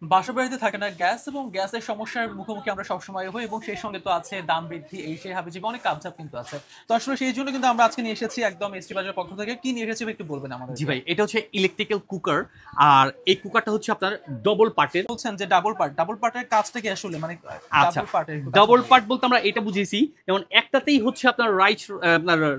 বাসাবাড়িতে থাকে না গ্যাস এবং গ্যাসের সমস্যার মুখোমুখি আমরা সবসময় হই এবং সেই সঙ্গে তো আছে দাম বৃদ্ধি এই সেই হাবিজাবি অনেক কাপঝাপ কিন্তু আছে। তো আসলে সেই জন্য কিন্তু আমরা আজকে নিয়ে এসেছি একদম এসটি বাজারের পক্ষ থেকে। কি নিয়ে এসেছি একটু বলবেন জি আমাদেরকে? ভাই, এটা হচ্ছে ইলেকট্রিক্যাল কুকার। আর এই কুকারটা হচ্ছে আপনার ডবল পার্টের। বলছেন যে ডাবল পার্টের কাজটা কি আসলে মানে আচ্ছা, ডাবল পার্টের একটু কাজটা ডবল বলুন। পার্ট বলতে আমরা এটা বুঝিয়েছি, যেমন একটাতেই হচ্ছে আপনার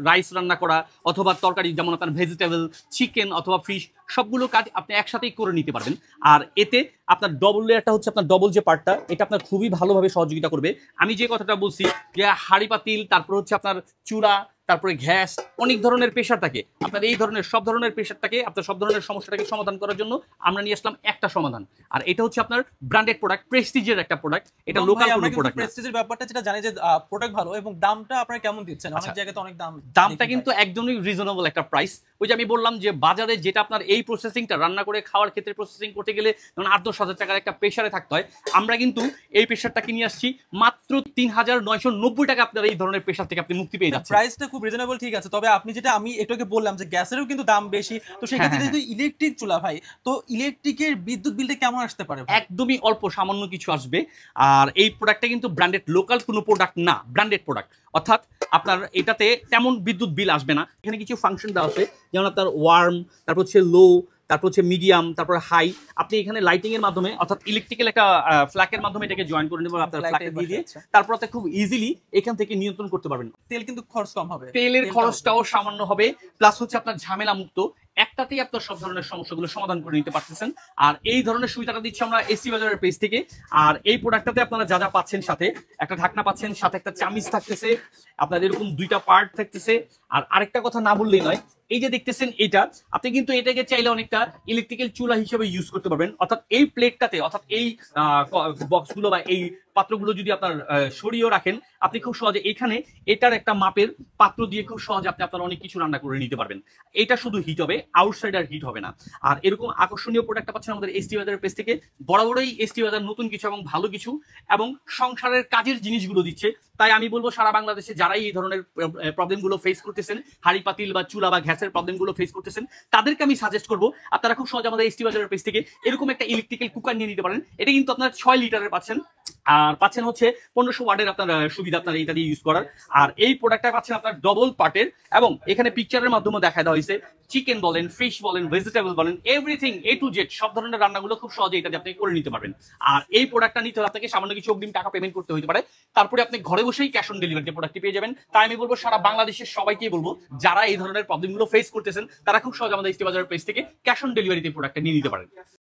রাইস রান্না করা অথবা তরকারি, যেমন আপনার ভেজিটেবল, চিকেন অথবা ফিশ, সবগুলো কাজ আপনি একসাথেই করে নিতে পারবেন। আর এতে আপনার ডবল লেয়ারটা হচ্ছে আপনার ডবল যে পার্টটা, এটা আপনার খুবই ভালোভাবে সহযোগিতা করবে। আমি যে কথাটা বলছি যে হাঁড়ি পাতিল, তারপর হচ্ছে আপনার চূড়া, তারপরে গ্যাস, অনেক ধরনের প্রেশার থাকে, আপনার এই ধরনের সব ধরনের প্রেশারটাকে, আপনার সব ধরনের সমস্যাটাকে সমাধান করার জন্য আমরা নিয়ে আসলাম একটা সমাধান। আর এটা হচ্ছে আপনার ব্র্যান্ডেড প্রোডাক্ট, প্রেস্টিজের একটা প্রোডাক্ট, এটা এবং লোকাল ভাই কোনো আমরা কিন্তু প্রোডাক্ট না। প্রেস্টিজের ব্যাপারটা যেটা জানি যে প্রোডাক্ট ভালো এবং দামটা আপনারা কেমন দিচ্ছেন? অনেক আচ্ছা, জায়গায় তো অনেক দাম দামটা দেখি ভাই। কিন্তু একদমই রিজনেবল একটা প্রাইস। ওই যে আমি বললাম যে বাজারে যেটা আপনার এই প্রসেসিংটা রান্না করে খাওয়ার ক্ষেত্রে প্রসেসিং করতে গেলে যেমন ৮-১০ হাজার টাকার একটা প্রেশারে থাকতে হয়, আমরা কিন্তু এই প্রেশারটাকে নিয়ে আসছি মাত্র ৩,৯৯০ টাকা। আপনার এই ধরনের প্রেশার থেকে আপনি মুক্তি পেয়ে যাচ্ছেন। প্রাইসটা খুব রিজনেবল ঠিক আছে। তবে আপনি যেটা আমি একটু আগে বললাম যে গ্যাসেরও কিন্তু দাম বেশি। তো হ্যাঁ, সেক্ষেত্রে হ্যাঁ, হ্যাঁ, যেহেতু ইলেকট্রিক চুলা ভাই, তো ইলেকট্রিকের বিদ্যুৎ বিলটা কেমন আসতে পারে ভাই? একদমই অল্প সামান্য কিছু আসবে। আর এই প্রোডাক্টটা কিন্তু ব্র্যান্ডেড লোকাল কোনো প্রোডাক্ট না, ব্র্যান্ডেড প্রোডাক্ট। অর্থাৎ আপনার এটাতে তেমন বিদ্যুৎ বিল আসবে না। এখানে কিছু ফাংশন দেওয়া আছে, যেমন আপনার ওয়ার্ম, তারপর হচ্ছে লো, তারপর হচ্ছে মিডিয়াম, তারপর হাই। আপনি এখানে লাইটিং এর মাধ্যমে অর্থাৎ ইলেকট্রিক্যাল একটা ফ্ল্যাকের মাধ্যমে এটাকে জয়েন করে নেবেন আপনার ফ্ল্যাগটা ফ্ল্যাকে এই দিয়ে পাশে দিয়ে, আছে। তারপর আপনি খুব ইজিলি এখান থেকে নিয়ন্ত্রণ করতে পারবেন। তেল কিন্তু খরচ কম হবে। তেলের তেলটাও খরচটাও সামান্য হবে, প্লাস হচ্ছে আপনার ঝামেলা মুক্ত। একটাতেই আপনার সব ধরনের সমস্যাগুলো সমাধান করে নিতে পারতেছেন। আর এই ধরনের সুবিধাটা দিচ্ছি আমরা এসটি বাজারের পেজ থেকে। আর এই প্রোডাক্টটাতে আপনারা যা যা পাচ্ছেন, সাথে একটা ঢাকনা পাচ্ছেন, সাথে একটা চামিচ থাকতেছে, আপনাদের এরকম দুইটা পার্ট থাকতেছে। আর আরেকটা কথা না বললেই নয়, এই যে দেখতেছেন এটা, আপনি কিন্তু এটাকে চাইলে অনেকটা ইলেকট্রিক্যাল চুলা হিসেবে ইউজ করতে পারবেন। অর্থাৎ এই প্লেটটাতে, অর্থাৎ এই বক্সগুলো বা এই পাত্রগুলো যদি আপনার সরিয়েও রাখেন, আপনি খুব সহজে এখানে এটার একটা মাপের পাত্র দিয়ে খুব সহজে আপনি আপনার অনেক কিছু রান্না করে নিতে পারবেন। এটা শুধু হিট হবে, আউটসাইড আর হিট হবে না। আর এরকম আকর্ষণীয় প্রোডাক্টটা পাচ্ছেন আমাদের এসটি বাজারের পেজ থেকে। বরাবরই এসটি বাজার নতুন কিছু এবং ভালো কিছু এবং সংসারের কাজের জিনিসগুলো দিচ্ছে। তাই আমি বলবো সারা বাংলাদেশে যারাই এই ধরনের প্রবলেমগুলো ফেস করতেছেন, হাড়ি পাতিল বা চুলা বা গ্যাসের প্রবলেমগুলো ফেস করতেছেন, তাদেরকে আমি সাজেস্ট করবো আপনারা খুব সহজে আমাদের এসটি বাজারের পেজ থেকে এরকম একটা ইলেকট্রিক্যাল কুকার নিয়ে নিতে পারেন। এটা কিন্তু আপনার ৬ লিটারের পাচ্ছেন। আর পাচ্ছেন হচ্ছে ১৫০০ ওয়াটের আপনার সুবিধা আপনার এটা দিয়ে ইউজ করার। আর এই প্রোডাক্টটা পাচ্ছেন আপনার ডবল পার্টের, এবং এখানে পিকচারের মাধ্যমে দেখা দেওয়া হয়েছে চিকেন বলেন, ফিশ বলেন, ভেজিটেবল বলেন, এভরিথিং এ টু জেড সব ধরনের রান্নাগুলো খুব সহজে এটা দিয়ে আপনি করে নিতে পারবেন। আর এই প্রোডাক্টটা নিতে হলে আপনাকে সামান্য কিছু অগ্রিম টাকা পেমেন্ট করতে হতে পারে, তারপরে আপনি ঘরে বসেই ক্যাশ অন ডেলিভারিতে প্রোডাক্টটি পেয়ে যাবেন। তাই আমি বলবো সারা বাংলাদেশের সবাইকেই বলবো, যারা এই ধরনের প্রবলেমগুলো ফেস করতেছেন তারা খুব সহজে আমাদের ইস্তি বাজারের পেজ থেকে ক্যাশ অন ডেলিভারিতে প্রোডাক্টটা নিয়ে নিতে পারেন।